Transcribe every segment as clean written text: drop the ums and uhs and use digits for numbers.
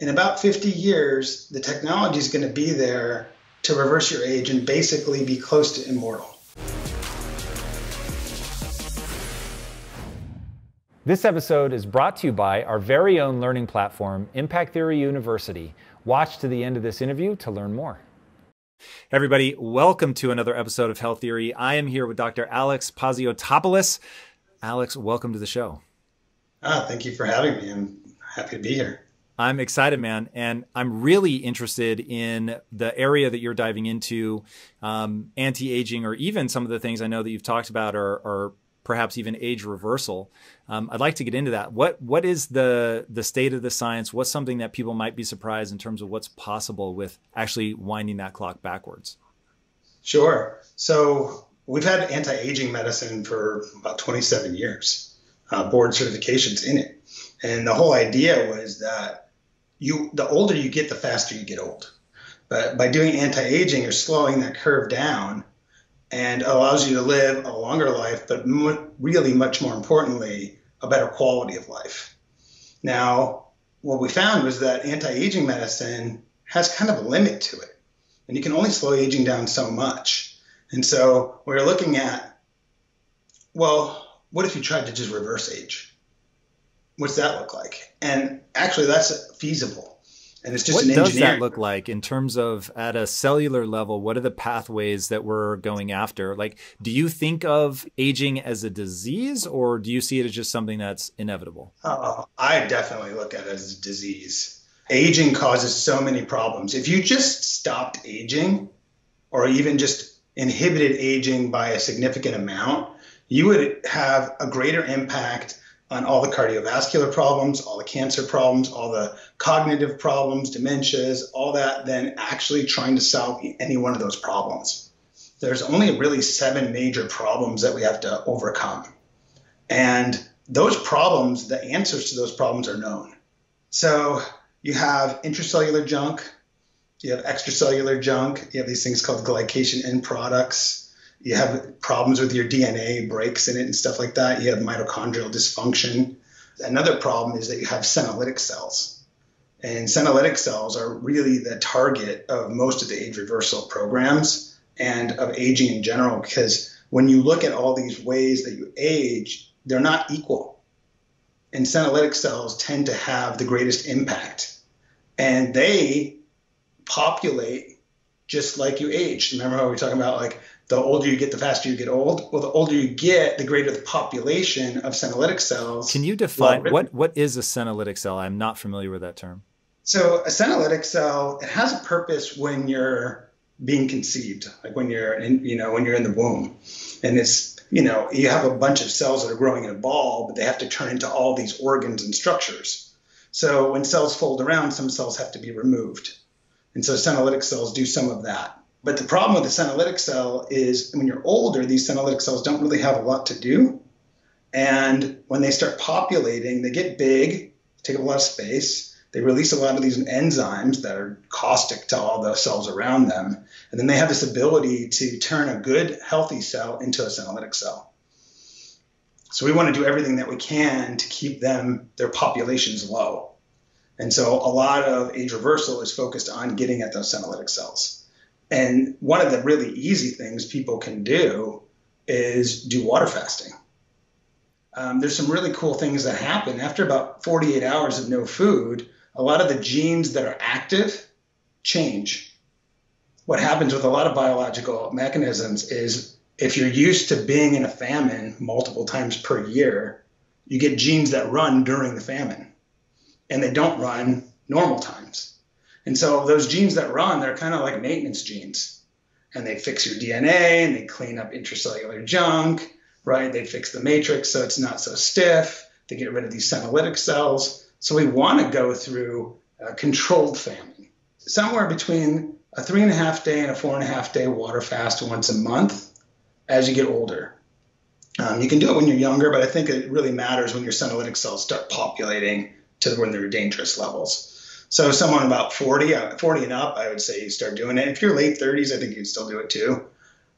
In about 50 years, the technology is going to be there to reverse your age and basically be close to immortal. This episode is brought to you by our very own learning platform, Impact Theory University. Watch to the end of this interview to learn more. Hey everybody, welcome to another episode of Health Theory. I am here with Dr. Alex Paziotopoulos. Alex, welcome to the show. Thank you for having me. I'm happy to be here. I'm excited, man. And I'm really interested in the area that you're diving into, anti-aging, or even some of the things I know that you've talked about are perhaps even age reversal. I'd like to get into that. What is the state of the science? What's something that people might be surprised in terms of what's possible with actually winding that clock backwards? Sure. So we've had anti-aging medicine for about 27 years, board certifications in it. And the whole idea was that the older you get, the faster you get old. But by doing anti-aging, you're slowing that curve down and allows you to live a longer life, but really much more importantly, a better quality of life. Now, what we found was that anti-aging medicine has kind of a limit to it, and you can only slow aging down so much. And so we're looking at, well, what if you tried to just reverse age? What's that look like? And actually, that's feasible. And it's just an engineering. What does that look like in terms of at a cellular level? What are the pathways that we're going after? Like, do you think of aging as a disease, or do you see it as just something that's inevitable? I definitely look at it as a disease. Aging causes so many problems. If you just stopped aging, or even just inhibited aging by a significant amount, you would have a greater impact on all the cardiovascular problems, all the cancer problems, all the cognitive problems, dementias, all that, than actually trying to solve any one of those problems. There's only really 7 major problems that we have to overcome. And those problems, the answers to those problems are known. So you have intracellular junk, you have extracellular junk, you have these things called glycation end products. You have problems with your DNA, breaks in it and stuff like that. You have mitochondrial dysfunction. Another problem is that you have senolytic cells. And senolytic cells are really the target of most of the age reversal programs and of aging in general, because when you look at all these ways that you age, they're not equal. And senolytic cells tend to have the greatest impact. And they populate just like you age. Remember how we were talking about, like, the older you get, the faster you get old? Well, the older you get, the greater the population of senolytic cells. Can you define what is a senolytic cell? I'm not familiar with that term. So a senolytic cell, it has a purpose when you're being conceived, like when you're in, when you're in the womb. And it's, you have a bunch of cells that are growing in a ball, but they have to turn into all these organs and structures. So when cells fold around, some cells have to be removed. And so senolytic cells do some of that. But the problem with the senolytic cell is when you're older, these senolytic cells don't really have a lot to do. And when they start populating, they get big, take up a lot of space. They release a lot of these enzymes that are caustic to all the cells around them. And then they have this ability to turn a good, healthy cell into a senolytic cell. So we want to do everything that we can to keep their populations low. And so a lot of age reversal is focused on getting at those senolytic cells. And one of the really easy things people can do is do water fasting. There's some really cool things that happen. After about 48 hours of no food, a lot of the genes that are active change. What happens with a lot of biological mechanisms is if you're used to being in a famine multiple times per year, you get genes that run during the famine, and they don't run normal times. And so those genes that run, they're kind of like maintenance genes, and they fix your DNA and they clean up intracellular junk, right? They fix the matrix so it's not so stiff. They get rid of these senolytic cells. So we want to go through a controlled famine, somewhere between a 3.5 day and a 4.5 day water fast once a month as you get older. You can do it when you're younger, but I think it really matters when your senolytic cells start populating to when they're dangerous levels. So someone about 40 and up, I would say you start doing it. If you're late 30s, I think you can still do it too.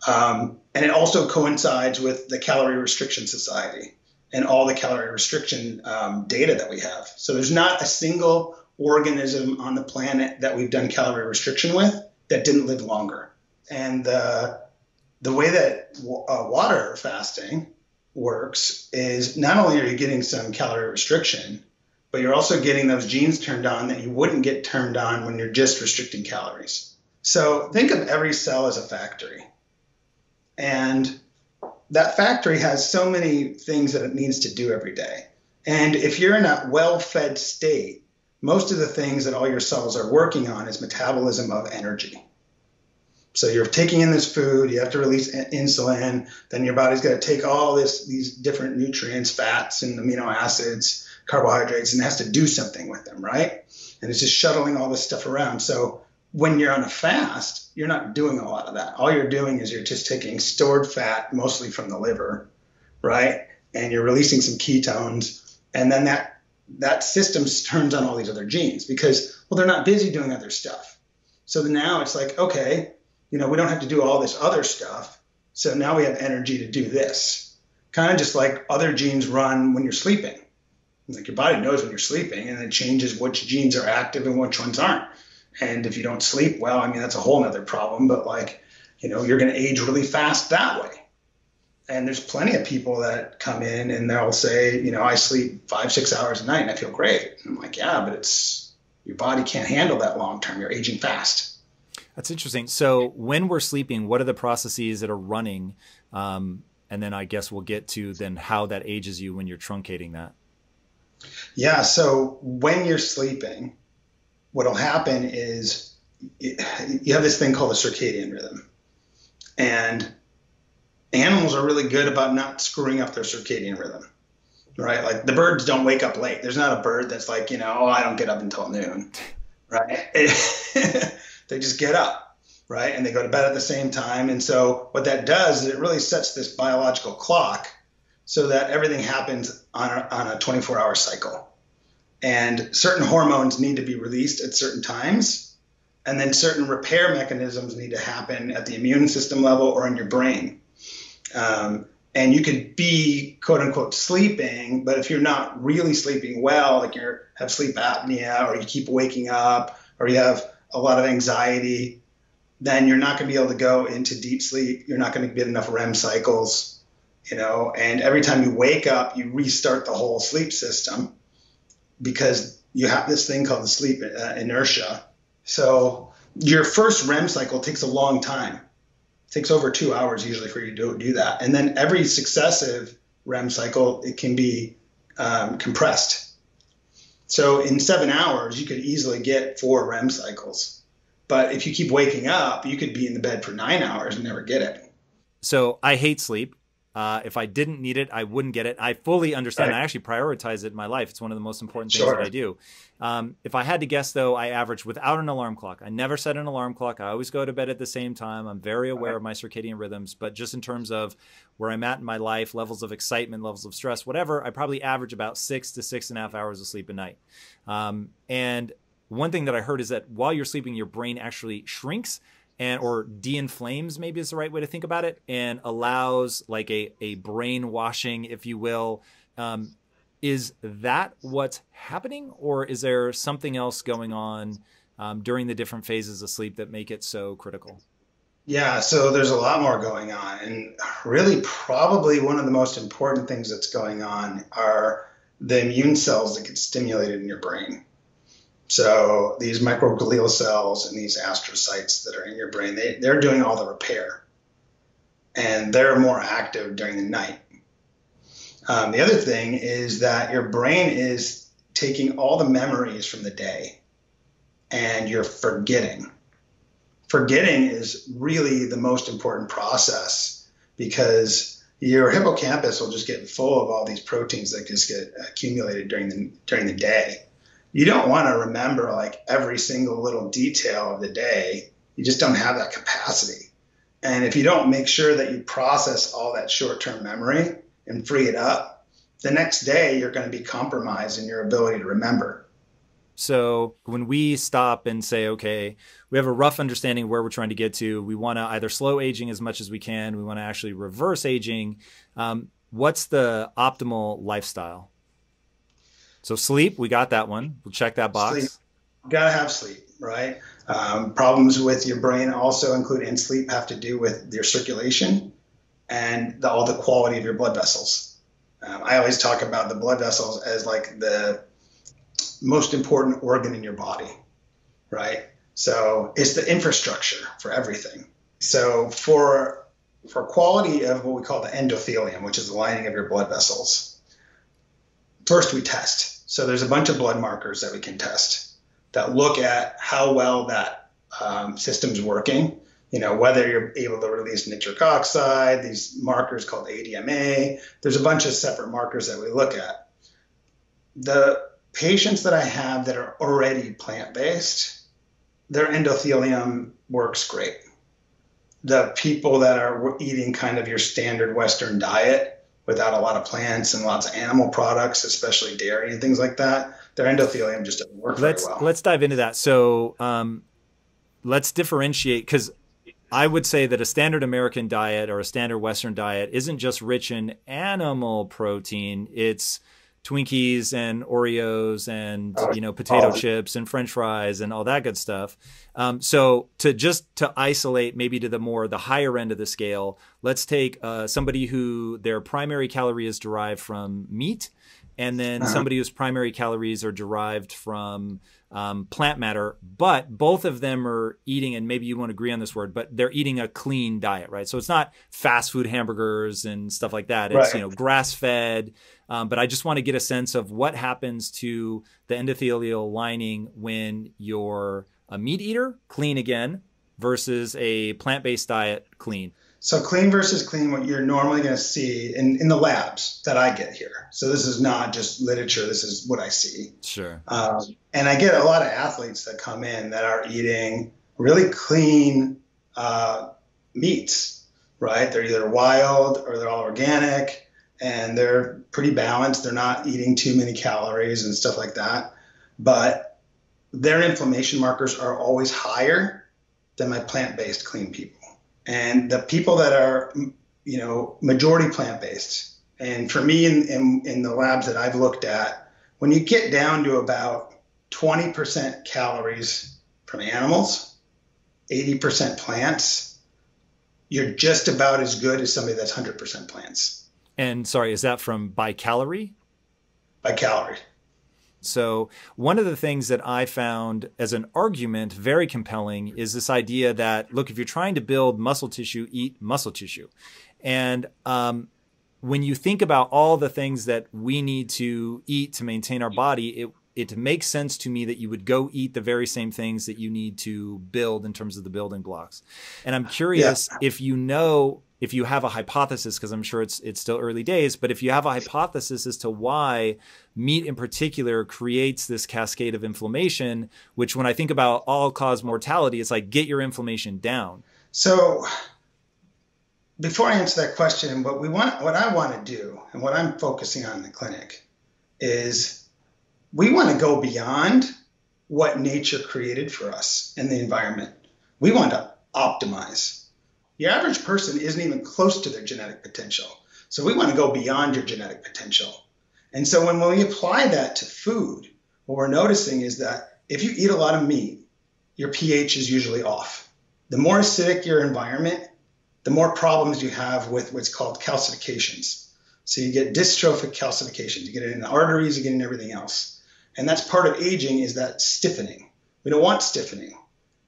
And it also coincides with the Calorie Restriction Society and all the calorie restriction data that we have. So there's not a single organism on the planet that we've done calorie restriction with that didn't live longer. And the way that water fasting works is not only are you getting some calorie restriction, but you're also getting those genes turned on that you wouldn't get turned on when you're just restricting calories. So think of every cell as a factory. And that factory has so many things that it needs to do every day. And if you're in a well-fed state, most of the things that all your cells are working on is metabolism of energy. So you're taking in this food, you have to release insulin, then your body's got to take all these different nutrients, fats and amino acids, carbohydrates, and it has to do something with them, right? And it's just shuttling all this stuff around. So when you're on a fast, you're not doing a lot of that. All you're doing is you're just taking stored fat, mostly from the liver, right? And you're releasing some ketones, and then that system turns on all these other genes because, well, they're not busy doing other stuff. So now it's like, okay, we don't have to do all this other stuff. So now we have energy to do this. Kind of just like other genes run when you're sleeping. Like your body knows when you're sleeping, and it changes which genes are active and which ones aren't. And if you don't sleep well, I mean, that's a whole nother problem. But you're going to age really fast that way. And there's plenty of people that come in and they'll say, I sleep 5-6 hours a night and I feel great. And I'm like, yeah, but your body can't handle that long term. You're aging fast. That's interesting. So when we're sleeping, what are the processes that are running? And then I guess we'll get to then how that ages you when you're truncating that. Yeah. So when you're sleeping, what'll happen is you have this thing called the circadian rhythm. And animals are really good about not screwing up their circadian rhythm, right? Like the birds don't wake up late. There's not a bird that's like, I don't get up until noon, right? They just get up, right? And they go to bed at the same time. And so what that does is it really sets this biological clock so that everything happens on a 24-hour cycle. And certain hormones need to be released at certain times. And then certain repair mechanisms need to happen at the immune system level or in your brain. And you could be, quote unquote, sleeping, but if you're not really sleeping well, like you have sleep apnea or you keep waking up or you have a lot of anxiety, then you're not going to be able to go into deep sleep. You're not going to get enough REM cycles, and every time you wake up, you restart the whole sleep system because you have this thing called the sleep inertia. So your first REM cycle takes a long time. It takes over 2 hours usually for you to do that. And then every successive REM cycle, it can be compressed. So in 7 hours, you could easily get 4 REM cycles. But if you keep waking up, you could be in the bed for 9 hours and never get it. So I hate sleep. If I didn't need it, I wouldn't get it. I fully understand. Right. I actually prioritize it in my life. It's one of the most important things that I do. If I had to guess, though, I average without an alarm clock. I never set an alarm clock. I always go to bed at the same time. I'm very aware of my circadian rhythms. But just in terms of where I'm at in my life, levels of excitement, levels of stress, whatever, I probably average about 6 to 6.5 hours of sleep a night. And one thing that I heard is that while you're sleeping, your brain actually shrinks or de-inflames, maybe is the right way to think about it, and allows like a brain washing, if you will. Is that what's happening, or is there something else going on during the different phases of sleep that make it so critical? Yeah, so there's a lot more going on. And really probably one of the most important things that's going on are the immune cells that get stimulated in your brain. So these microglial cells and these astrocytes that are in your brain, they're doing all the repair. And they're more active during the night. The other thing is that your brain is taking all the memories from the day and you're forgetting. Forgetting is really the most important process because your hippocampus will just get full of all these proteins that just get accumulated during the day. You don't want to remember like every single little detail of the day. You just don't have that capacity. And if you don't make sure that you process all that short-term memory and free it up, the next day you're going to be compromised in your ability to remember. So when we stop and say, okay, we have a rough understanding of where we're trying to get to, we want to either slow aging as much as we can, we want to actually reverse aging. What's the optimal lifestyle? So sleep, we got that one. We'll check that box. Sleep. You gotta have sleep, right? Problems with your brain also include in sleep have to do with your circulation and all the quality of your blood vessels. I always talk about the blood vessels as like the most important organ in your body, right? So it's the infrastructure for everything. So for quality of what we call the endothelium, which is the lining of your blood vessels, first we test. So there's a bunch of blood markers that we can test that look at how well that system's working. You know, whether you're able to release nitric oxide, these markers called ADMA. There's a bunch of separate markers that we look at. The patients that I have that are already plant-based, their endothelium works great. The people that are eating kind of your standard Western diet without a lot of plants and lots of animal products, especially dairy and things like that, their endothelium just doesn't work very well. Let's dive into that. So let's differentiate, because I would say that a standard American diet or a standard Western diet isn't just rich in animal protein. It's Twinkies and Oreos and, potato chips and French fries and all that good stuff. So to isolate maybe to the higher end of the scale, let's take somebody who their primary calorie is derived from meat, and then somebody whose primary calories are derived from plant matter, but both of them are eating, and maybe you won't agree on this word, but they're eating a clean diet, right? So it's not fast food hamburgers and stuff like that. It's, grass fed. But I just want to get a sense of what happens to the endothelial lining when you're a meat eater, clean again, versus a plant-based diet, clean. So clean versus clean, what you're normally going to see in the labs that I get here. So this is not just literature. This is what I see. Sure. And I get a lot of athletes that come in that are eating really clean meats, right? They're either wild or they're all organic, and they're pretty balanced. They're not eating too many calories and stuff like that. But their inflammation markers are always higher than my plant-based clean people. And the people that are, majority plant-based, and for me in the labs that I've looked at, when you get down to about 20% calories from animals, 80% plants, you're just about as good as somebody that's 100% plants. And sorry, is that by calorie? By calorie. So one of the things that I found as an argument very compelling is this idea that, look, if you're trying to build muscle tissue, eat muscle tissue. And when you think about all the things that we need to eat to maintain our body, it makes sense to me that you would go eat the very same things that you need to build in terms of the building blocks. And I'm curious if you have a hypothesis, because I'm sure it's still early days, but if you have a hypothesis as to why meat in particular creates this cascade of inflammation, which when I think about all-cause mortality, it's like, get your inflammation down. So before I answer that question, what I want to do and what I'm focusing on in the clinic is we want to go beyond what nature created for us in the environment. We want to optimize. The average person isn't even close to their genetic potential. So we want to go beyond your genetic potential. And so when we apply that to food, what we're noticing is that if you eat a lot of meat, your pH is usually off. The more acidic your environment, the more problems you have with what's called calcifications. So you get dystrophic calcifications. You get it in the arteries, you get it in everything else. And that's part of aging, is that stiffening. We don't want stiffening.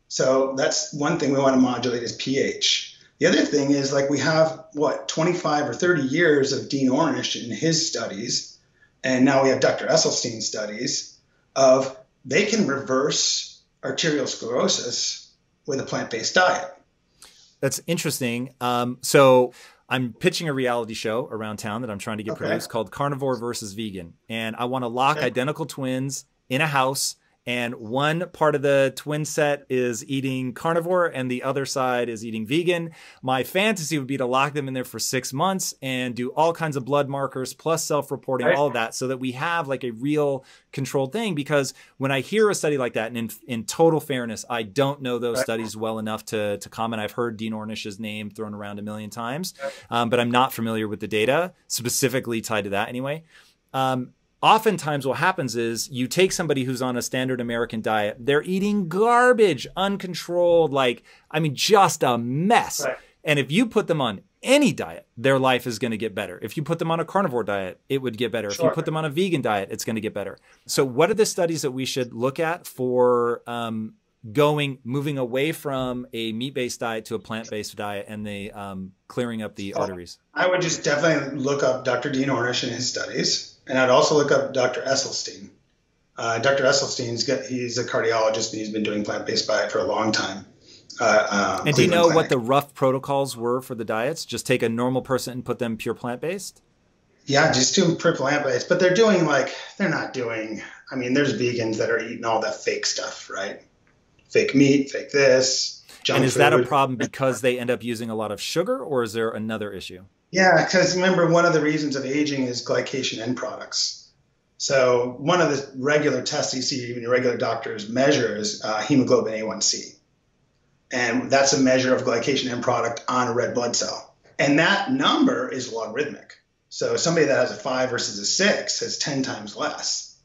So that's one thing we want to modulate is pH. The other thing is, like, we have 25 or 30 years of Dean Ornish in his studies, and now we have Dr. Esselstyn's studies of they can reverse arteriosclerosis with a plant-based diet. That's interesting. So I'm pitching a reality show around town that I'm trying to get produced called Carnivore versus Vegan. And I want to lock identical twins in a house, and one part of the twin set is eating carnivore and the other side is eating vegan. My fantasy would be to lock them in there for 6 months and do all kinds of blood markers plus self-reporting, all of that, so that we have like a real controlled thing. Because when I hear a study like that, and in total fairness, I don't know those studies well enough to comment. I've heard Dean Ornish's name thrown around a million times, but I'm not familiar with the data specifically tied to that anyway. oftentimes what happens is you take somebody who's on a standard American diet, they're eating garbage, uncontrolled, just a mess. Right. And if you put them on any diet, their life is going to get better. If you put them on a carnivore diet, it would get better. Sure. If you put them on a vegan diet, it's going to get better. So what are the studies that we should look at for moving away from a meat-based diet to a plant-based diet and the clearing up the arteries? I would just definitely look up Dr. Dean Ornish and his studies. And I'd also look up Dr. Esselstyn. Dr. Esselstyn, he's a cardiologist and he's been doing plant-based diet for a long time. And do you know what the rough protocols were for the diets? Just take a normal person and put them pure plant-based? Yeah, just do pure plant-based. But they're not doing, there's vegans that are eating all that fake stuff, right? Fake meat, fake this, junk And is food. that a problem because they end up using a lot of sugar, or is there another issue? Yeah, because remember, one of the reasons of aging is glycation end products. So one of the regular tests you see in your regular doctors measure is hemoglobin A1C. And that's a measure of glycation end product on a red blood cell. And that number is logarithmic. So somebody that has a 5 versus a 6 has 10 times less,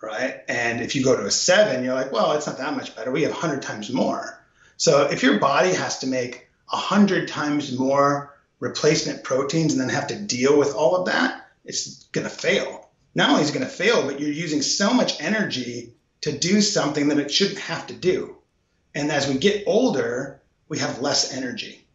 right? And if you go to a 7, you're like, well, it's not that much better. We have 100 times more. So if your body has to make 100 times more replacement proteins and then have to deal with all of that, it's going to fail. Not only is it going to fail, but you're using so much energy to do something that it shouldn't have to do. And as we get older, we have less energy.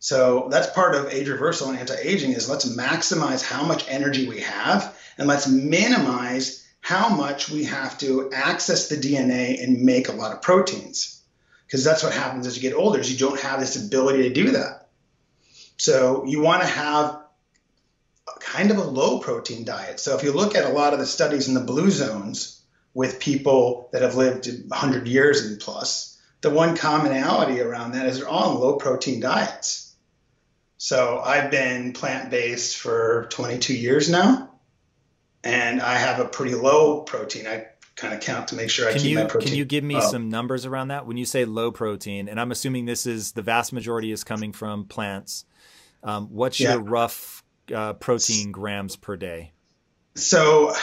So that's part of age reversal and anti-aging is let's maximize how much energy we have and let's minimize how much we have to access the DNA and make a lot of proteins. Because that's what happens as you get older is you don't have this ability to do that. So you want to have kind of a low protein diet. So if you look at a lot of the studies in the blue zones with people that have lived 100 years and plus, the one commonality around that is they're all on low protein diets. So I've been plant-based for 22 years now, and I have a pretty low protein. I kind of count to make sure I keep my protein. Can you give me some numbers around that? When you say low protein, and I'm assuming this is the vast majority is coming from plants, what's your rough protein grams per day? So,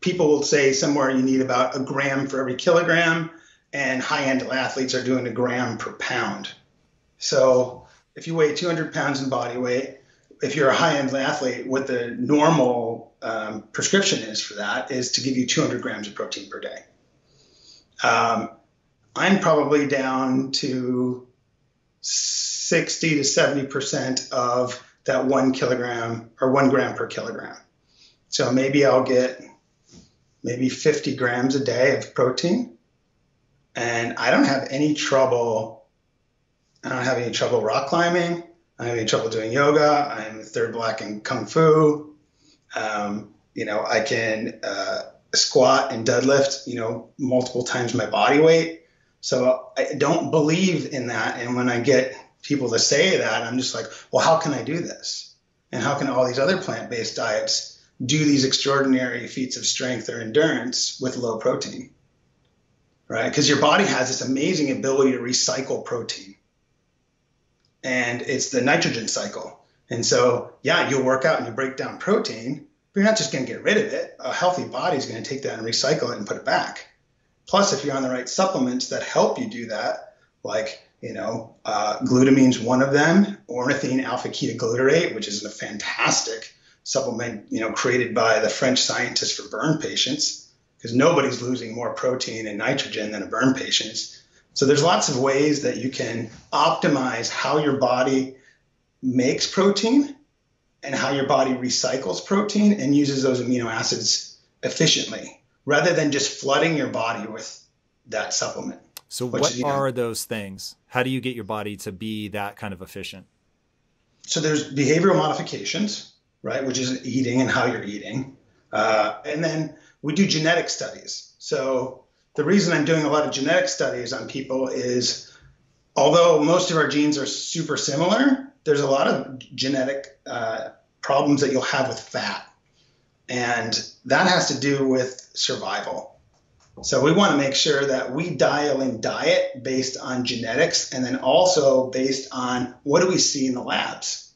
people will say somewhere you need about a gram for every kilogram, and high-end athletes are doing a gram per pound. So if you weigh 200 pounds in body weight, if you're a high-end athlete, what the normal prescription is for that is to give you 200 grams of protein per day. I'm probably down to 60 to 70% of that 1 kilogram or 1 gram per kilogram. So maybe I'll get 50 grams a day of protein. And I don't have any trouble. I don't have any trouble rock climbing. I don't have any trouble doing yoga. I'm third black in Kung Fu. I can squat and deadlift, multiple times my body weight. So I don't believe in that. And when I get people to say that, I'm just like, well, how can I do this? And how can all these other plant-based diets do these extraordinary feats of strength or endurance with low protein? Right? Because your body has this amazing ability to recycle protein. And it's the nitrogen cycle. And so, you'll work out and you break down protein, but you're not just going to get rid of it. A healthy body is going to take that and recycle it and put it back. Plus, if you're on the right supplements that help you do that, like, glutamine's one of them, ornithine alpha-ketoglutarate, which is a fantastic supplement, created by the French scientists for burn patients. Because nobody's losing more protein and nitrogen than a burn patient. So there's lots of ways that you can optimize how your body makes protein and how your body recycles protein and uses those amino acids efficiently, rather than just flooding your body with that supplement. So what are those things? How do you get your body to be that kind of efficient? So there's behavioral modifications, right, which is eating and how you're eating. And then we do genetic studies. So the reason I'm doing a lot of genetic studies on people is, although most of our genes are super similar, there's a lot of genetic problems that you'll have with fat. And that has to do with survival. So we want to make sure that we dial in diet based on genetics and then also based on what do we see in the labs.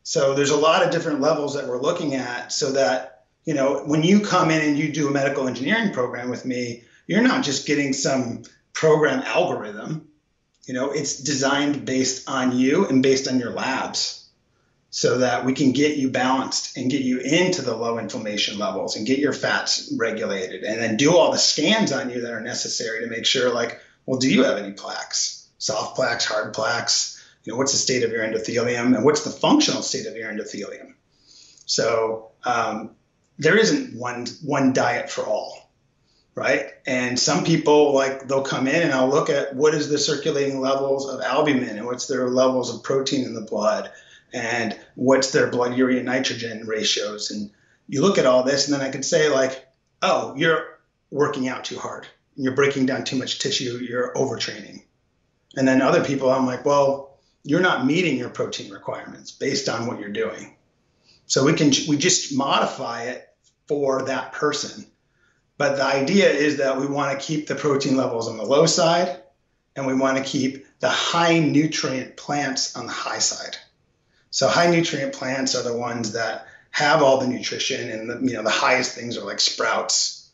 So there's a lot of different levels that we're looking at so that When you come in and you do a medical engineering program with me, you're not just getting some program algorithm. It's designed based on you and based on your labs so that we can get you balanced and get you into the low inflammation levels and get your fats regulated and then do all the scans on you that are necessary to make sure, like, well, do you have any plaques, soft plaques, hard plaques? What's the state of your endothelium and what's the functional state of your endothelium? So there isn't one diet for all. Right. And some people, like, they'll come in and I'll look at what is the circulating levels of albumin and what's their levels of protein in the blood and what's their blood urea nitrogen ratios. And you look at all this and then I could say, like, oh, you're working out too hard. You're breaking down too much tissue. You're overtraining. And then other people, I'm like, well, you're not meeting your protein requirements based on what you're doing. So we just modify it for that person. But the idea is that we want to keep the protein levels on the low side, and we want to keep the high nutrient plants on the high side. So high nutrient plants are the ones that have all the nutrition, and the highest things are like sprouts,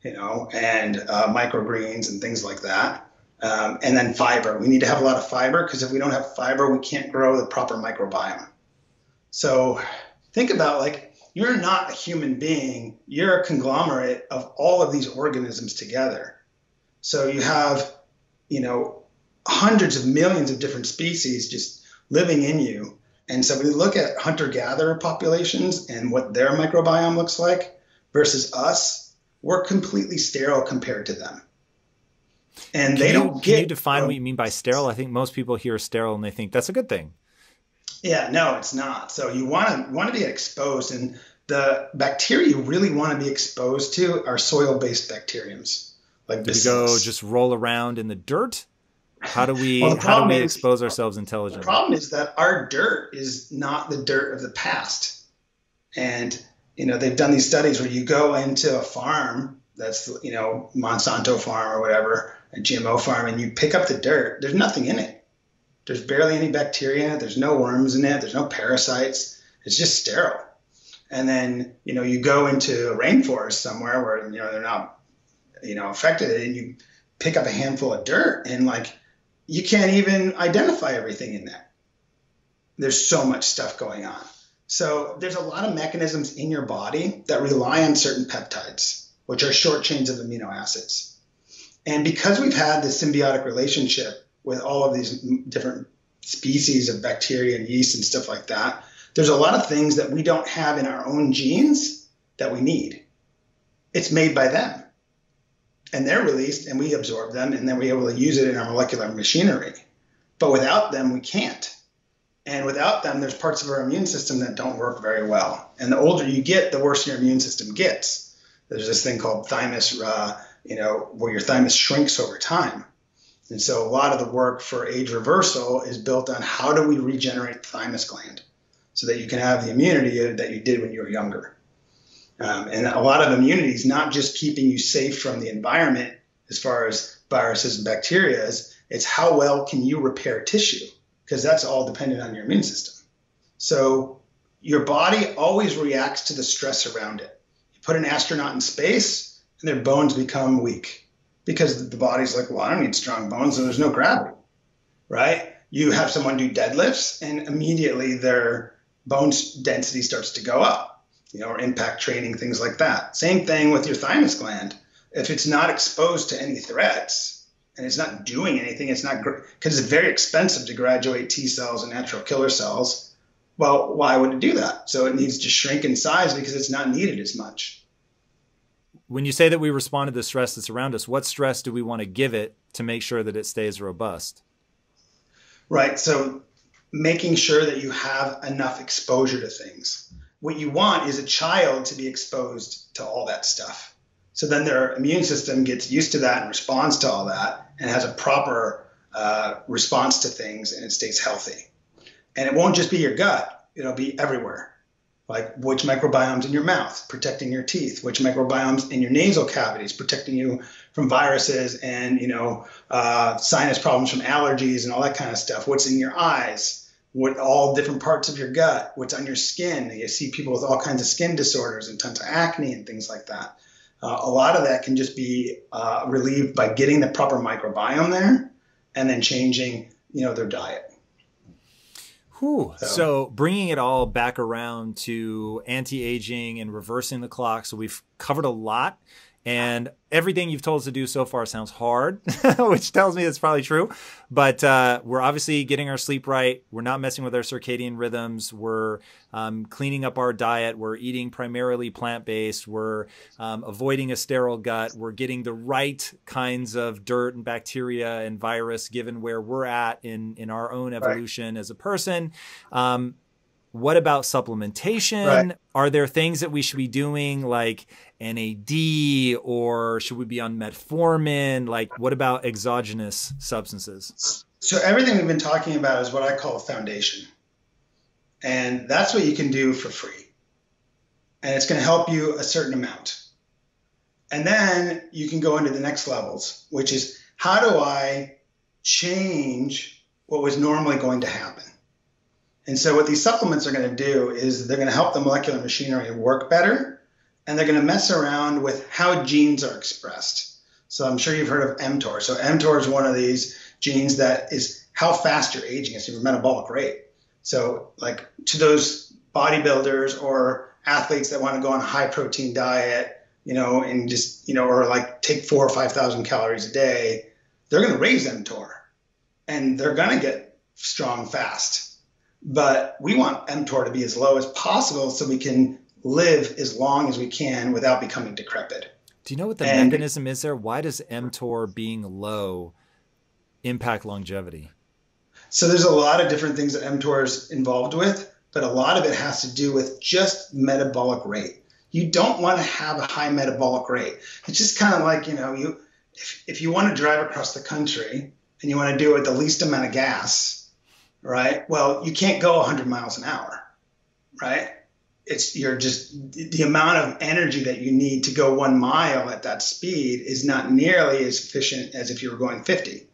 and microgreens and things like that. And then fiber. We need to have a lot of fiber because if we don't have fiber, we can't grow the proper microbiome. So think about, like, you're not a human being. You're a conglomerate of all of these organisms together. So you have, hundreds of millions of different species just living in you. And so when you look at hunter-gatherer populations and what their microbiome looks like versus us, we're completely sterile compared to them. And Can you define what you mean by sterile? I think most people hear sterile and they think that's a good thing. Yeah, no, it's not. So you want to be exposed, and the bacteria you really want to be exposed to are soil-based bacteriums, like Bacillus. Do we go just roll around in the dirt? How do we expose ourselves intelligently? The problem is that our dirt is not the dirt of the past, and they've done these studies where you go into a farm that's Monsanto farm or whatever, a GMO farm, and you pick up the dirt. There's nothing in it. There's barely any bacteria in it. There's no worms in it. There's no parasites. It's just sterile. And then, you go into a rainforest somewhere where, they're not, affected, and you pick up a handful of dirt and, like, you can't even identify everything in that. There's so much stuff going on. So there's a lot of mechanisms in your body that rely on certain peptides, which are short chains of amino acids. And because we've had this symbiotic relationship with all of these different species of bacteria and yeast and stuff like that, there's a lot of things that we don't have in our own genes that we need. It's made by them. And they're released and we absorb them, and then we're able to use it in our molecular machinery. But without them, we can't. And without them, there's parts of our immune system that don't work very well. And the older you get, the worse your immune system gets. There's this thing called thymus, where your thymus shrinks over time. And so a lot of the work for age reversal is built on how do we regenerate the thymus gland so that you can have the immunity that you did when you were younger. And a lot of immunity is not just keeping you safe from the environment as far as viruses and bacteria, it's how well can you repair tissue, because that's all dependent on your immune system. So your body always reacts to the stress around it. You put an astronaut in space and their bones become weak because the body's like, well, I don't need strong bones, and there's no gravity, right? You have someone do deadlifts and immediately their bone density starts to go up, or impact training, things like that. Same thing with your thymus gland. If it's not exposed to any threats and it's not doing anything, it's not, because it's very expensive to graduate T cells and natural killer cells. Well, why would it do that? So it needs to shrink in size because it's not needed as much. When you say that we respond to the stress that's around us, what stress do we want to give it to make sure that it stays robust? Right. So making sure that you have enough exposure to things. What you want is a child to be exposed to all that stuff. So then their immune system gets used to that and responds to all that and has a proper response to things, and it stays healthy. And it won't just be your gut. It'll be everywhere. Like which microbiomes in your mouth, protecting your teeth, which microbiomes in your nasal cavities, protecting you from viruses and, sinus problems from allergies and all that kind of stuff. What's in your eyes, what all different parts of your gut, what's on your skin. You see people with all kinds of skin disorders and tons of acne and things like that. A lot of that can just be relieved by getting the proper microbiome there and then changing, their diet. So bringing it all back around to anti-aging and reversing the clock. So we've covered a lot, and everything you've told us to do so far sounds hard, which tells me it's probably true. But we're obviously getting our sleep right. We're not messing with our circadian rhythms. We're cleaning up our diet. We're eating primarily plant-based. We're avoiding a sterile gut. We're getting the right kinds of dirt and bacteria and virus given where we're at in our own evolution as a person. What about supplementation? Right. Are there things that we should be doing like NAD, or should we be on metformin? Like, what about exogenous substances? So everything we've been talking about is what I call a foundation. And that's what you can do for free. And it's going to help you a certain amount. And then you can go into the next levels, which is, how do I change what was normally going to happen? And so what these supplements are going to do is they're going to help the molecular machinery work better, and they're going to mess around with how genes are expressed. So I'm sure you've heard of mTOR. So mTOR is one of these genes that is how fast you're aging. It's your metabolic rate. So like to those bodybuilders or athletes that want to go on a high protein diet, and just, or like take 4,000 or 5,000 calories a day, they're going to raise mTOR and they're going to get strong fast. But we want mTOR to be as low as possible so we can live as long as we can without becoming decrepit. Do you know what the mechanism is there? Why does mTOR being low impact longevity? So there's a lot of different things that mTOR is involved with, but a lot of it has to do with just metabolic rate. You don't want to have a high metabolic rate. It's just kind of like, if you want to drive across the country and you want to do it with the least amount of gas, right? Well, you can't go 100 miles an hour, right? You're just the amount of energy that you need to go 1 mile at that speed is not nearly as efficient as if you were going 50.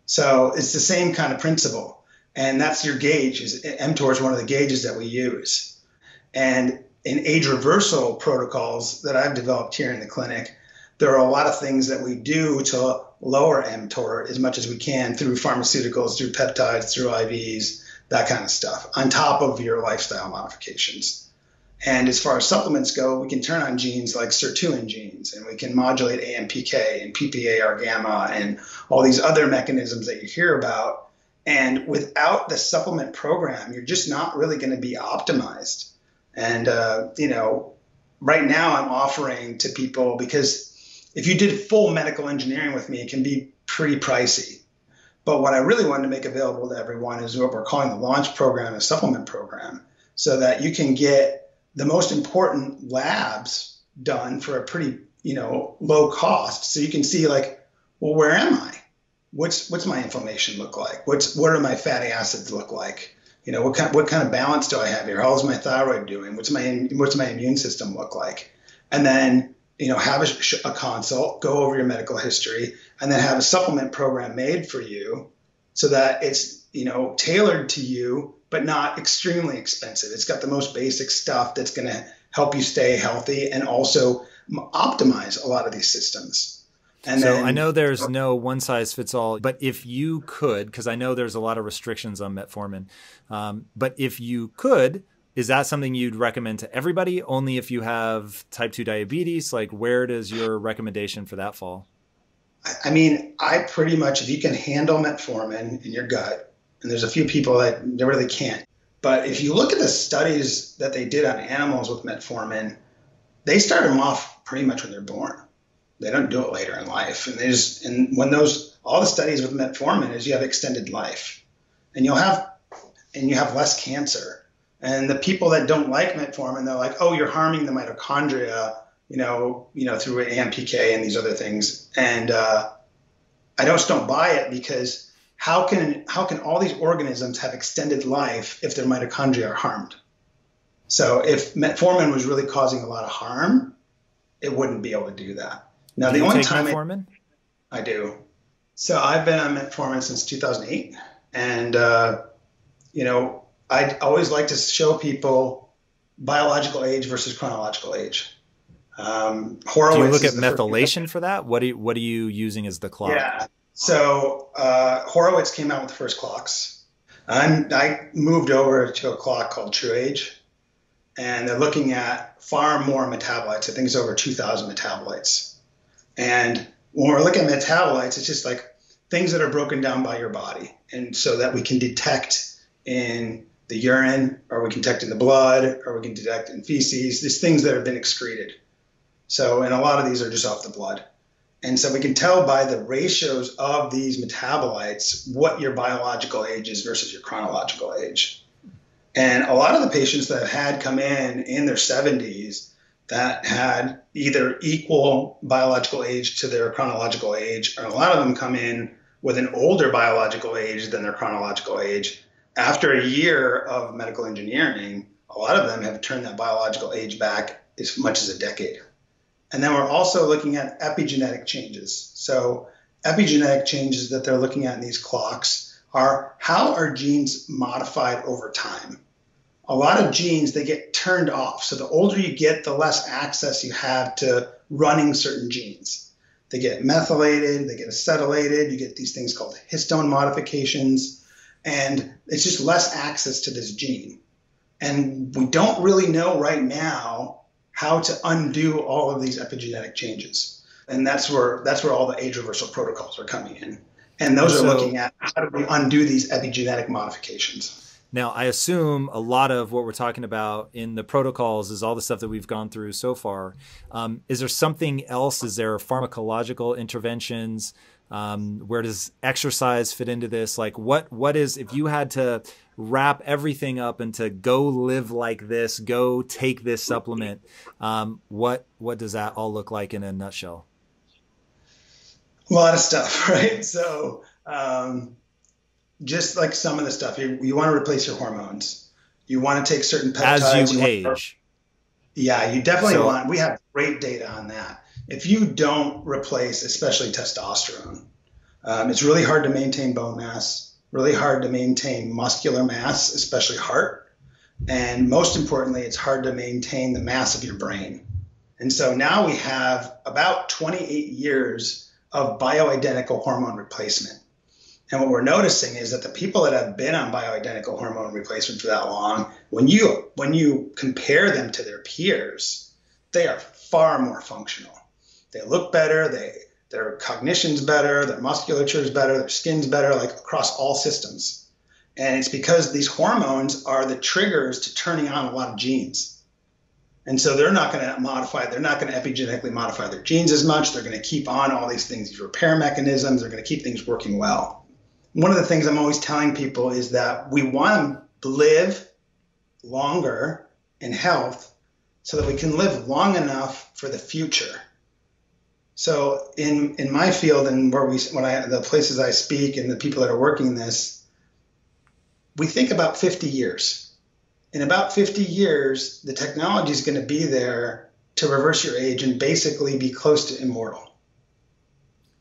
So it's the same kind of principle. And that's your gauge. mTOR is one of the gauges that we use. And in age reversal protocols that I've developed here in the clinic, there are a lot of things that we do to lower mTOR as much as we can through pharmaceuticals, through peptides, through IVs, that kind of stuff, on top of your lifestyle modifications. And as far as supplements go, we can turn on genes like sirtuin genes, and we can modulate AMPK and PPAR gamma and all these other mechanisms that you hear about. And without the supplement program, you're just not really going to be optimized. And, right now I'm offering to people, because if you did full medical engineering with me, it can be pretty pricey. But what I really wanted to make available to everyone is what we're calling the launch program, a supplement program, so that you can get the most important labs done for a pretty, low cost. So you can see like, well, where am I? What's my inflammation look like? What do my fatty acids look like? What kind of balance do I have here? How's my thyroid doing? What's my immune system look like? And then, have a consult, go over your medical history, and then have a supplement program made for you so that it's, tailored to you, but not extremely expensive. It's got the most basic stuff that's going to help you stay healthy and also optimize a lot of these systems. And so I know there's no one size fits all, but if you could, because I know there's a lot of restrictions on metformin, but if you could, is that something you'd recommend to everybody? Only if you have type 2 diabetes? Like, where does your recommendation for that fall? I mean, I pretty much, if you can handle metformin in your gut, and there's a few people that they really can't, but if you look at the studies that they did on animals with metformin, they start them off pretty much when they're born. They don't do it later in life. And when all the studies with metformin is you have extended life, and you have less cancer. And the people that don't like metformin, they're like, oh, you're harming the mitochondria, through AMPK and these other things. And I just don't buy it, because how can all these organisms have extended life if their mitochondria are harmed? So if metformin was really causing a lot of harm, it wouldn't be able to do that. Now, the only time metformin? I do. So I've been on metformin since 2008, and I'd always like to show people biological age versus chronological age. Do you look at methylation for that? What are you using as the clock? Yeah. So Horowitz came out with the first clocks. I moved over to a clock called True Age, and they're looking at far more metabolites. I think it's over 2,000 metabolites. And when we're looking at metabolites, it's just like things that are broken down by your body, and so that we can detect in the urine, or we can detect in the blood, or we can detect in feces, these things that have been excreted. So, and a lot of these are just off the blood. And so we can tell by the ratios of these metabolites what your biological age is versus your chronological age. And a lot of the patients that had come in their 70s that had either equal biological age to their chronological age, or a lot of them come in with an older biological age than their chronological age. After a year of medical engineering, a lot of them have turned that biological age back as much as a decade. And then we're also looking at epigenetic changes. So epigenetic changes that they're looking at in these clocks are how are genes modified over time. A lot of genes, they get turned off. So the older you get, the less access you have to running certain genes. They get methylated, they get acetylated, you get these things called histone modifications, and it's just less access to this gene. And we don't really know right now how to undo all of these epigenetic changes. And that's where all the age reversal protocols are coming in. And those are looking at how do we undo these epigenetic modifications. Now, I assume a lot of what we're talking about in the protocols is all the stuff that we've gone through so far. Is there something else? Is there pharmacological interventions? Where does exercise fit into this? Like what is, if you had to wrap everything up into go live like this, go take this supplement, what does that all look like in a nutshell? A lot of stuff, right? So just like some of the stuff, you want to replace your hormones. You want to take certain peptides. As you age. Yeah, you definitely want, we have great data on that. If you don't replace, especially testosterone, it's really hard to maintain bone mass, really hard to maintain muscular mass, especially heart. And most importantly, it's hard to maintain the mass of your brain. And so now we have about 28 years of bioidentical hormone replacement. And what we're noticing is that the people that have been on bioidentical hormone replacement for that long, when you compare them to their peers, they are far more functional. They look better, their cognition's better, their musculature is better, their skin's better, like across all systems. And it's because these hormones are the triggers to turning on a lot of genes. And so they're not going to epigenetically modify their genes as much. They're going to keep on all these things, these repair mechanisms. They're going to keep things working well. One of the things I'm always telling people is that we want to live longer in health so that we can live long enough for the future. So in my field and the places I speak and the people that are working in this, we think about 50 years. In about 50 years, the technology is going to be there to reverse your age and basically be close to immortal.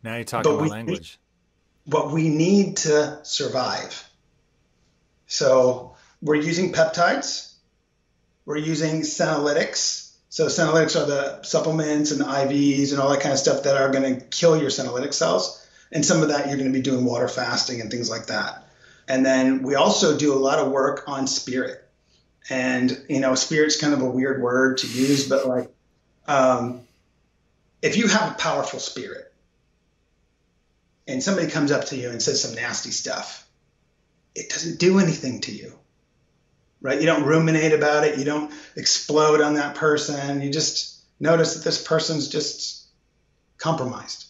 Now you're talking about language. But we need to survive. So we're using peptides. We're using senolytics. So senolytics are the supplements and the IVs and all that kind of stuff that are going to kill your senolytic cells. And some of that you're going to be doing water fasting and things like that. And then we also do a lot of work on spirit. And, spirit's kind of a weird word to use, but like, if you have a powerful spirit, and somebody comes up to you and says some nasty stuff, it doesn't do anything to you, right? You don't ruminate about it. You don't explode on that person. You just notice that this person's just compromised,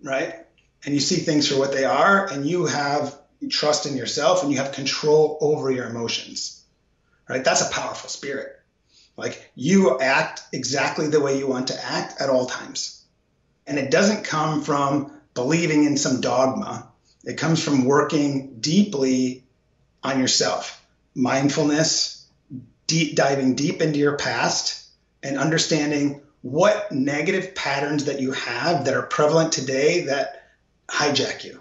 right? And you see things for what they are, and you have trust in yourself, and you have control over your emotions, right? That's a powerful spirit. Like, you act exactly the way you want to act at all times. And it doesn't come from believing in some dogma. It comes from working deeply on yourself. Mindfulness, diving deep into your past and understanding what negative patterns that you have that are prevalent today that hijack you.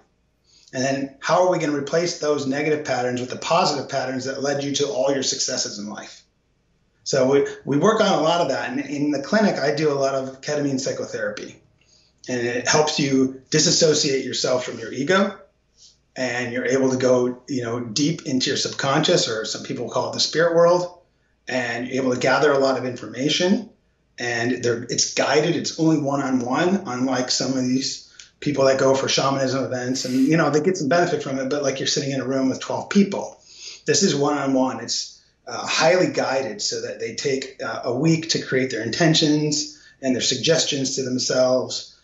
And then how are we going to replace those negative patterns with the positive patterns that led you to all your successes in life? So we work on a lot of that. And in the clinic, I do a lot of ketamine psychotherapy. And it helps you disassociate yourself from your ego. And you're able to go, deep into your subconscious, or some people call it the spirit world. And you're able to gather a lot of information. And it's guided. It's only one-on-one, unlike some of these people that go for shamanism events, and they get some benefit from it, but like you're sitting in a room with 12 people. This is one-on-one. It's highly guided, so that they take a week to create their intentions and their suggestions to themselves.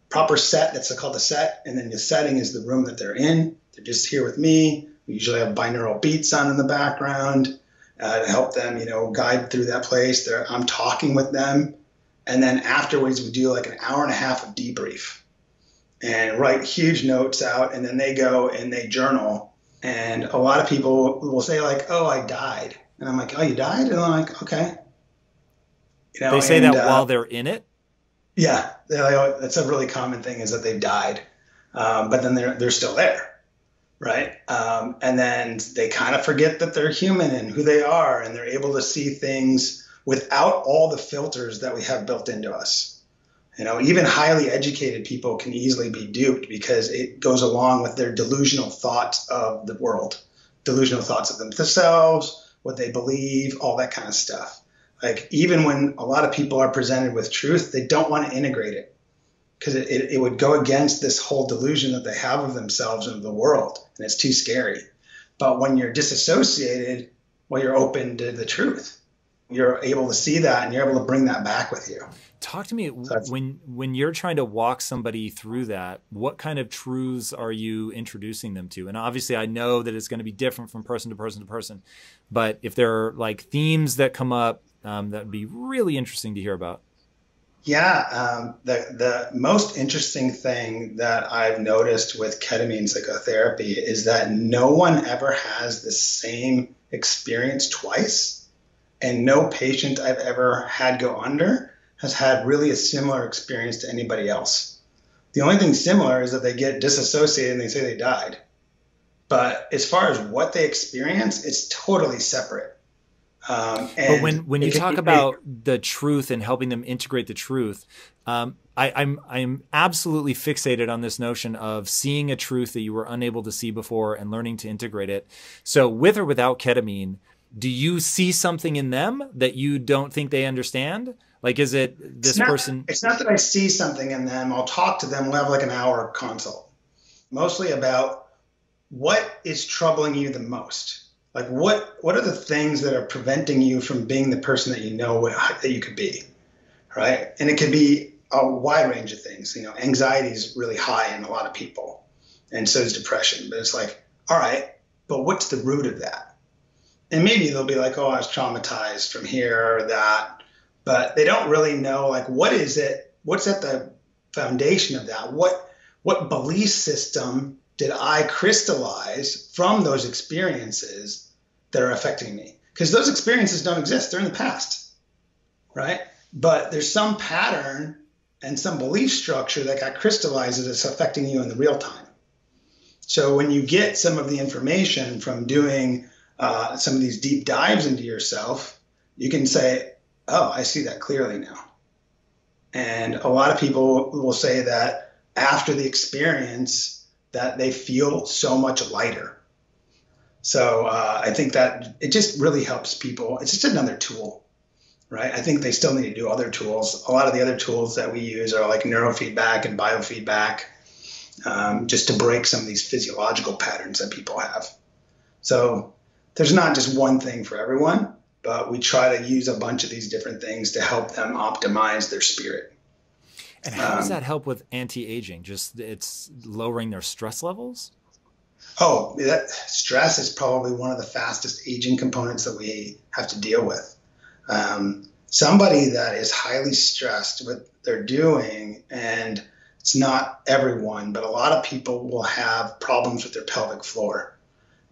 Proper set, that's called the set, and then the setting is the room that they're in. They're just here with me. We usually have binaural beats on in the background to help them, guide through that place. I'm talking with them, and then afterwards we do like an hour and a half of debrief. And write huge notes out, and then they go and they journal. And a lot of people will say like, "Oh, I died," and I'm like, "Oh, you died?" And I'm like, "Okay." They say that while they're in it. Yeah, that's a really common thing, is that they've died, but then they're still there, right? And then they kind of forget that they're human and who they are, and they're able to see things without all the filters that we have built into us. Even highly educated people can easily be duped, because it goes along with their delusional thoughts of the world, delusional thoughts of themselves, what they believe, all that kind of stuff. Like, even when a lot of people are presented with truth, they don't want to integrate it, because it would go against this whole delusion that they have of themselves and of the world, and it's too scary. But when you're disassociated, well, you're open to the truth. You're able to see that, and you're able to bring that back with you. Talk to me, when you're trying to walk somebody through that, what kind of truths are you introducing them to? And obviously I know that it's going to be different from person to person to person, but if there are like themes that come up, that'd be really interesting to hear about. Yeah. The most interesting thing that I've noticed with ketamine psychotherapy is that no one ever has the same experience twice, and no patient I've ever had go under has had really a similar experience to anybody else. The only thing similar is that they get disassociated and they say they died. But as far as what they experience, it's totally separate. But when you talk about the truth and helping them integrate the truth, I'm absolutely fixated on this notion of seeing a truth that you were unable to see before and learning to integrate it. So with or without ketamine, do you see something in them that you don't think they understand? Like, is it this person? It's not that I see something in them. I'll talk to them. We'll have like an hour consult, mostly about what is troubling you the most. Like, what are the things that are preventing you from being the person that that you could be, right? And it could be a wide range of things. Anxiety is really high in a lot of people, and so is depression. But it's like, all right, but what's the root of that? And maybe they'll be like, oh, I was traumatized from here or that. But they don't really know, like, what is it? What's at the foundation of that? What belief system did I crystallize from those experiences that are affecting me? Because those experiences don't exist. They're in the past, right? But there's some pattern and some belief structure that got crystallized that's affecting you in the real time. So when you get some of the information from doing some of these deep dives into yourself, you can say, oh, I see that clearly now. And a lot of people will say that after the experience that they feel so much lighter. So I think that it just really helps people. It's just another tool, right? I think they still need to do other tools. A lot of the other tools that we use are like neurofeedback and biofeedback, just to break some of these physiological patterns that people have. So there's not just one thing for everyone, but we try to use a bunch of these different things to help them optimize their spirit. And how does that help with anti-aging? Just it's lowering their stress levels? Oh, that stress is probably one of the fastest aging components that we have to deal with. Somebody that is highly stressed with what they're doing, and it's not everyone, but a lot of people will have problems with their pelvic floor.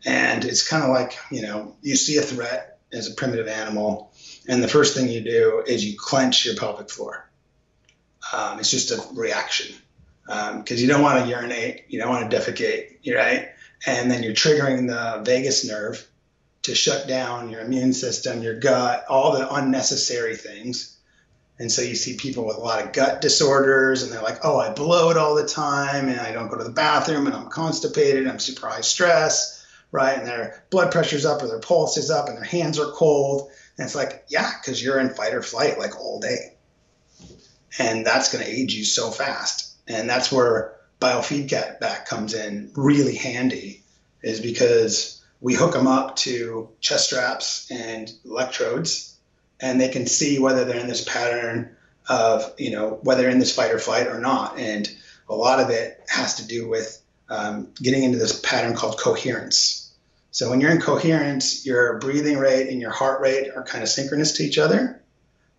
And it's kind of like, you see a threat as a primitive animal, and the first thing you do is you clench your pelvic floor. It's just a reaction. because you don't want to urinate, you don't want to defecate, right? And then you're triggering the vagus nerve to shut down your immune system, your gut, all the unnecessary things. And so you see people with a lot of gut disorders, and they're like, oh, I bloat all the time, and I don't go to the bathroom, and I'm constipated, I'm super high stress, right? And their blood pressure's up, or their pulse is up, and their hands are cold. And it's like, yeah, because you're in fight or flight like all day. And that's going to age you so fast. And that's where biofeedback comes in really handy, is because we hook them up to chest straps and electrodes, and they can see whether they're in this pattern of, whether they're in this fight or flight or not. And a lot of it has to do with getting into this pattern called coherence. So when you're in coherence, your breathing rate and your heart rate are kind of synchronous to each other.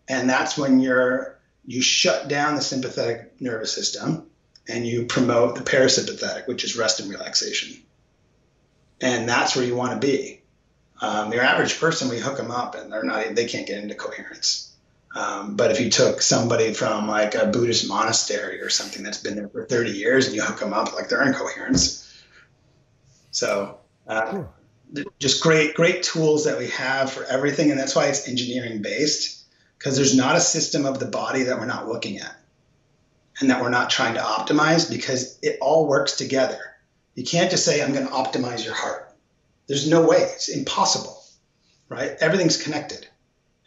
And that's when you shut down the sympathetic nervous system and you promote the parasympathetic, which is rest and relaxation. And that's where you want to be. Your average person, we hook them up and they can't get into coherence. But if you took somebody from like a Buddhist monastery or something that's been there for 30 years and you hook them up, like they're in coherence. So just great tools that we have for everything. And that's why it's engineering based, because there's not a system of the body that we're not looking at and that we're not trying to optimize, because it all works together. You can't just say, I'm going to optimize your heart. There's no way. It's impossible, right? Everything's connected.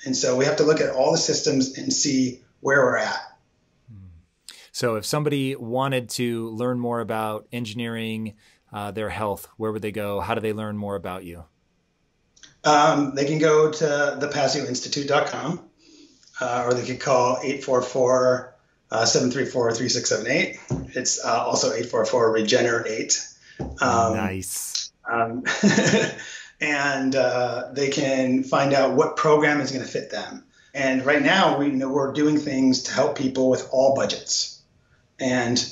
And so we have to look at all the systems and see where we're at. So if somebody wanted to learn more about engineering their health, where would they go? How do they learn more about you? They can go to thepazioinstitute.com, or they could call 844-734-3678. It's also 844-REGENERATE. Nice. And they can find out what program is going to fit them. And right now, we're doing things to help people with all budgets. And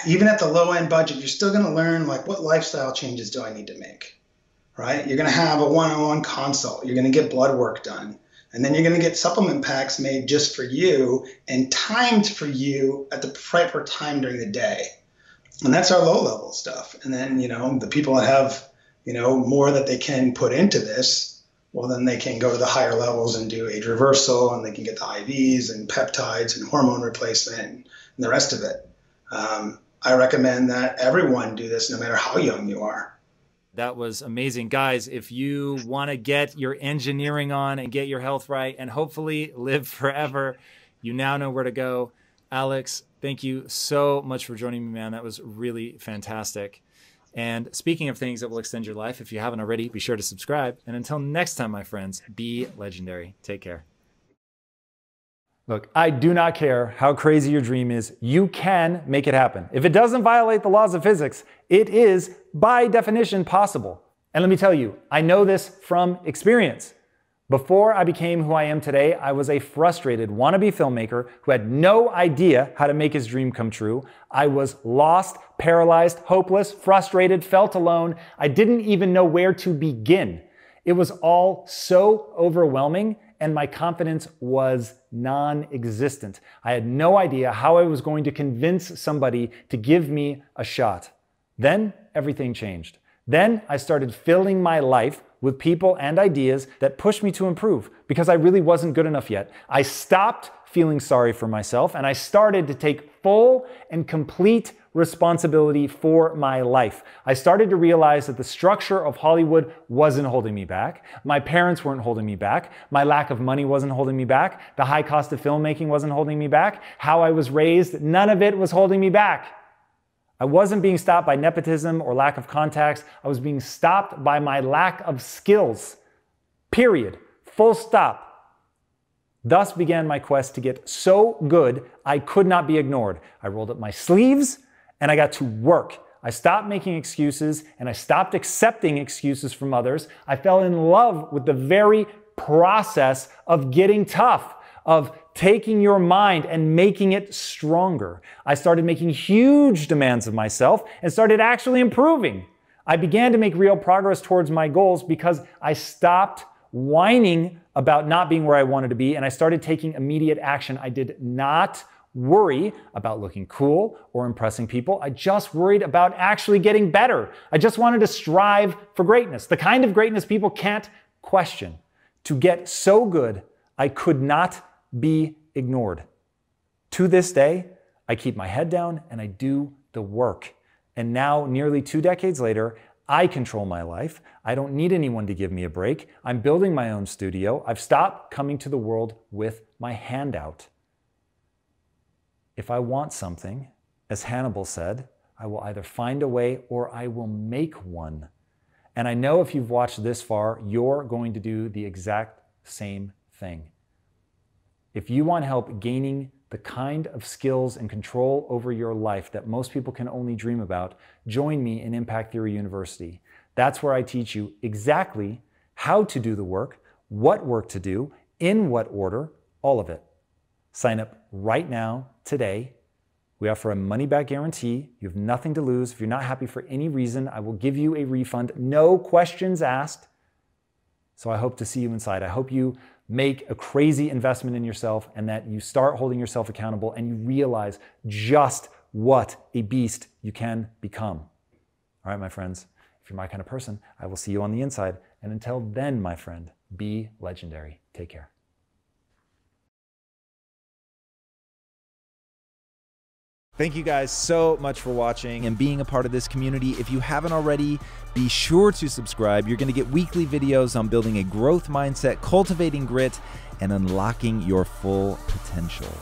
even at the low end budget, you're still going to learn, like, what lifestyle changes do I need to make, right? You're going to have a one-on-one consult. You're going to get blood work done. And then you're going to get supplement packs made just for you and timed for you at the proper time during the day. And that's our low level stuff. And then, the people that have, more that they can put into this, well, then they can go to the higher levels and do age reversal, and they can get the IVs and peptides and hormone replacement and the rest of it. I recommend that everyone do this no matter how young you are. That was amazing. Guys, if you want to get your engineering on and get your health right and hopefully live forever, you now know where to go. Alex, thank you so much for joining me, man. That was really fantastic. And speaking of things that will extend your life, if you haven't already, be sure to subscribe. And until next time, my friends, be legendary. Take care. Look, I do not care how crazy your dream is. You can make it happen. If it doesn't violate the laws of physics, it is by definition possible. And let me tell you, I know this from experience. Before I became who I am today, I was a frustrated wannabe filmmaker who had no idea how to make his dream come true. I was lost, paralyzed, hopeless, frustrated, felt alone. I didn't even know where to begin. It was all so overwhelming, and my confidence was non-existent. I had no idea how I was going to convince somebody to give me a shot. Then everything changed. Then I started filling my life with people and ideas that pushed me to improve, because I really wasn't good enough yet. I stopped feeling sorry for myself, and I started to take full and complete responsibility for my life. I started to realize that the structure of Hollywood wasn't holding me back. My parents weren't holding me back. My lack of money wasn't holding me back. The high cost of filmmaking wasn't holding me back. How I was raised, none of it was holding me back. I wasn't being stopped by nepotism or lack of contacts. I was being stopped by my lack of skills. Period. Full stop. Thus began my quest to get so good I could not be ignored. I rolled up my sleeves and I got to work. I stopped making excuses and I stopped accepting excuses from others. I fell in love with the very process of getting tough, of taking your mind and making it stronger. I started making huge demands of myself and started actually improving. I began to make real progress towards my goals because I stopped whining about not being where I wanted to be, and I started taking immediate action. I did not worry about looking cool or impressing people. I just worried about actually getting better. I just wanted to strive for greatness, the kind of greatness people can't question. To get so good, I could not be ignored. To this day, I keep my head down and I do the work. And now, nearly 2 decades later, I control my life. I don't need anyone to give me a break. I'm building my own studio. I've stopped coming to the world with my hand out. If I want something, as Hannibal said, I will either find a way or I will make one. And I know if you've watched this far, you're going to do the exact same thing. If you want help gaining the kind of skills and control over your life that most people can only dream about, join me in Impact Theory University. That's where I teach you exactly how to do the work, what work to do, in what order, all of it. Sign up right now, today. We offer a money-back guarantee. You have nothing to lose. If you're not happy for any reason, I will give you a refund. No questions asked. So I hope to see you inside. I hope you make a crazy investment in yourself and that you start holding yourself accountable and you realize just what a beast you can become. All right, my friends, if you're my kind of person, I will see you on the inside. And until then, my friend, be legendary. Take care. Thank you guys so much for watching and being a part of this community. If you haven't already, be sure to subscribe. You're going to get weekly videos on building a growth mindset, cultivating grit, and unlocking your full potential.